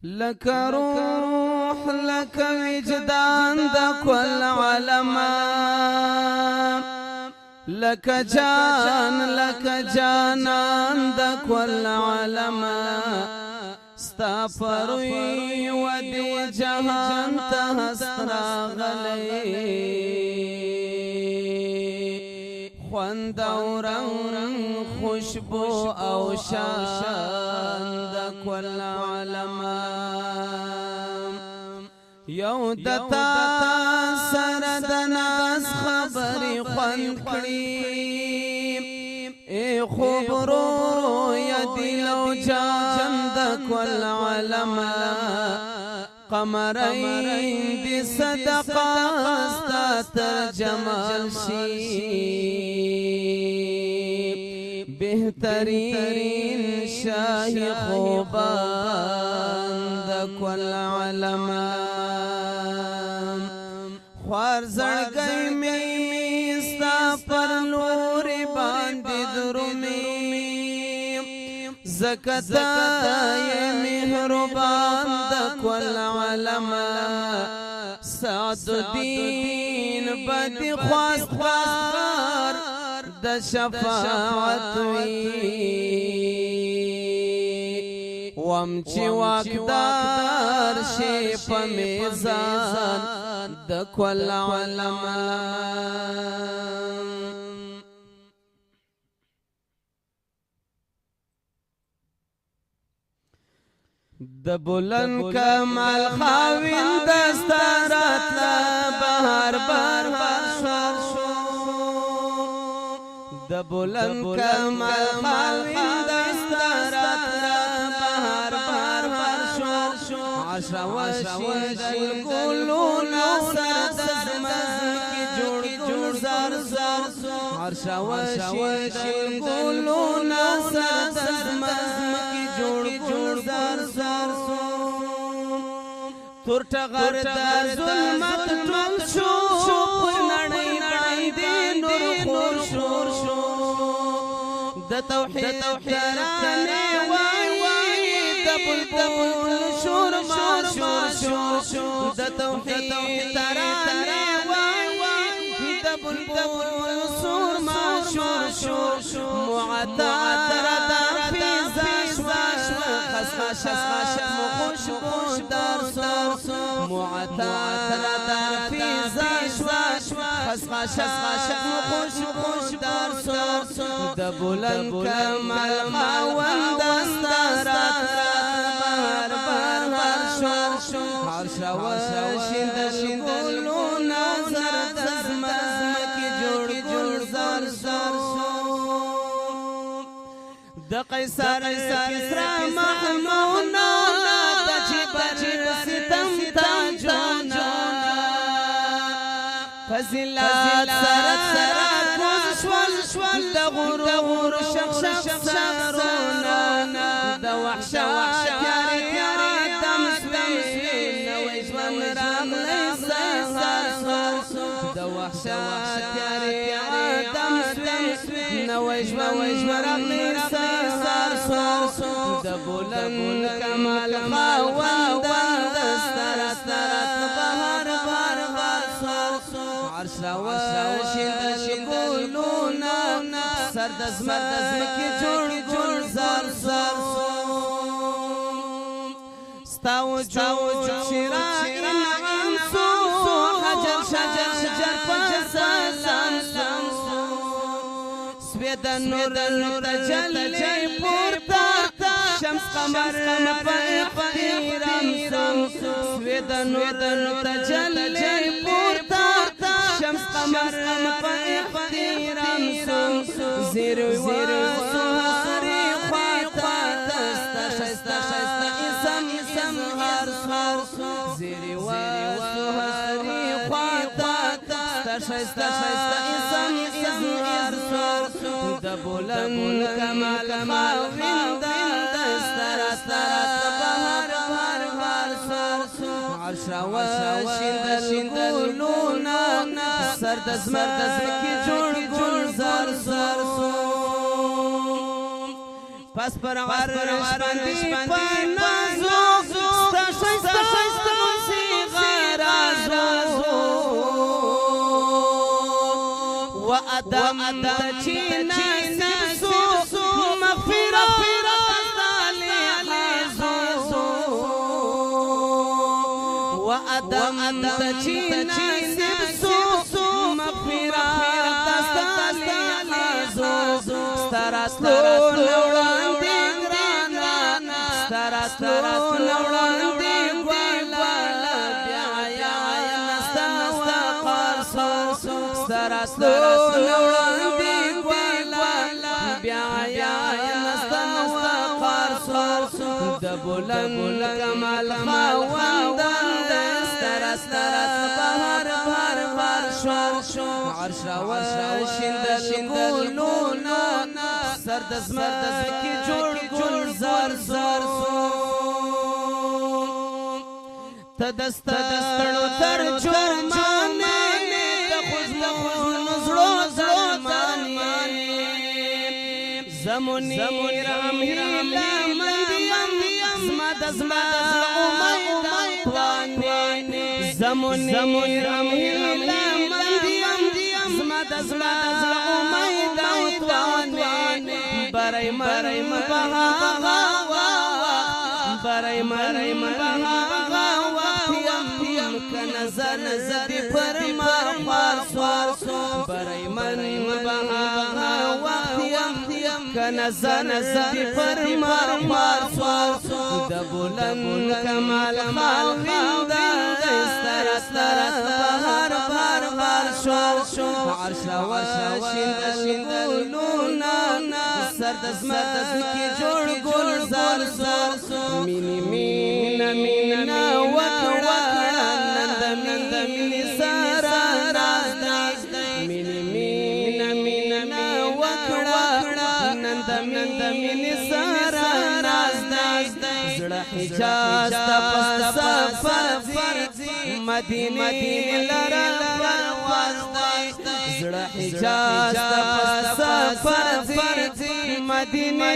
لك روح لك وجدان دا كل علما لك جانان دا كل علما استغفروي ودي جهان تهسترا غلي خوند او رنگ خوشبو او شان دا كل علما یو دتا سرد ناس خبری خوند کړي اے خبرو یا دلو جان دا كل علما قمرین دی صدقہ استا ترجمال شی بہترین شاہی خوبان دا كل علما خوار زړګی می ستا پر نور باندې درومي زکتا یہ مهربان دا كل علما سعد الدین بدی خواستار دا شفاعت وی وامچی واقدار شی پا میزان دا كل علما د بلند کمال خاوین دستارات لا بهر بار بار شو د بلند کمال خاوین دستارات لا بهر بار شو عشا وشید الگلونا سر دزمن کی جوڑ زار عشا وشید الگلونا سر دزمن کی جوڑ زار تور ټغر د ظلمت ټول شو نړۍ باندې نور خور شو د توحید ترانه وای د بلبل شور شو د توحید ترانه وای د بلبل شور شو معطر د فضا خشخش خوشبو در معطر در فضا خشخش خوشبو در د بلند کمال خاوند استرات بار شو عرش وشید الگلونا زرد زمکی جوڑ زار د قیصر کسرا محمونا د جبر ستم تاجونا فضیلت سرت شول د غرور شخ سرونا د وحشت یاری دم سوی نوی ژوند راغلی سهار د وحشت یاری دم سوی نوی ژوند راغلی د بلند کمال خاوند دسترات بهر عرش وشید الگلونا سر دزمکی جوڑ زار ستا وجود شرائی نعم سو حجر شجر پسلان سوید نور تجلی پورتا شمس قمر پا اختیرام سوید نور تجلی پورتا شمس قمر پا اختیرام زیر سواری خواتا شستا اسم هر زیر سواری خواتا شستا اسم هر د بلند کمال خاوند دسترات بهر عرش وشید الگلونا سر دزمکی جوڑ زار پس پر عرش باندې پنازو ادم تچینا سو مغفرت و ادم تچینا سو مغفرت ستراتلو لوړاندې ګرانا ستراتلو لوړاندې ګوالا بیا یا نستا وقار ستراتلو لوړاندې ګوالا بیا یا نستا وقار د بلند کمال خاوند سترات بهر شو عرش وشندل ګلونا سر د زمر کی جوړ گلزار تدستړو ترجمانه د خوشبو زړو زمونی رحم هیلا مندیم زما امید توانی زمونی رحم هیلا زما امید توانی برای مریم بها برای مریم بها کنظر زدی پر مار برای مریم بها کنظر زدی پر مار د بلند کمال خاوند استرات بهر شو عرش وشندل ګلونا سر د زمر کی جوړ گلزار مینا وکړه نند مینې سارا مینا وکړه نند مینې سارا زړه حجاز ته سفر مدینه لرا زړه حجاز ته سفر مدینه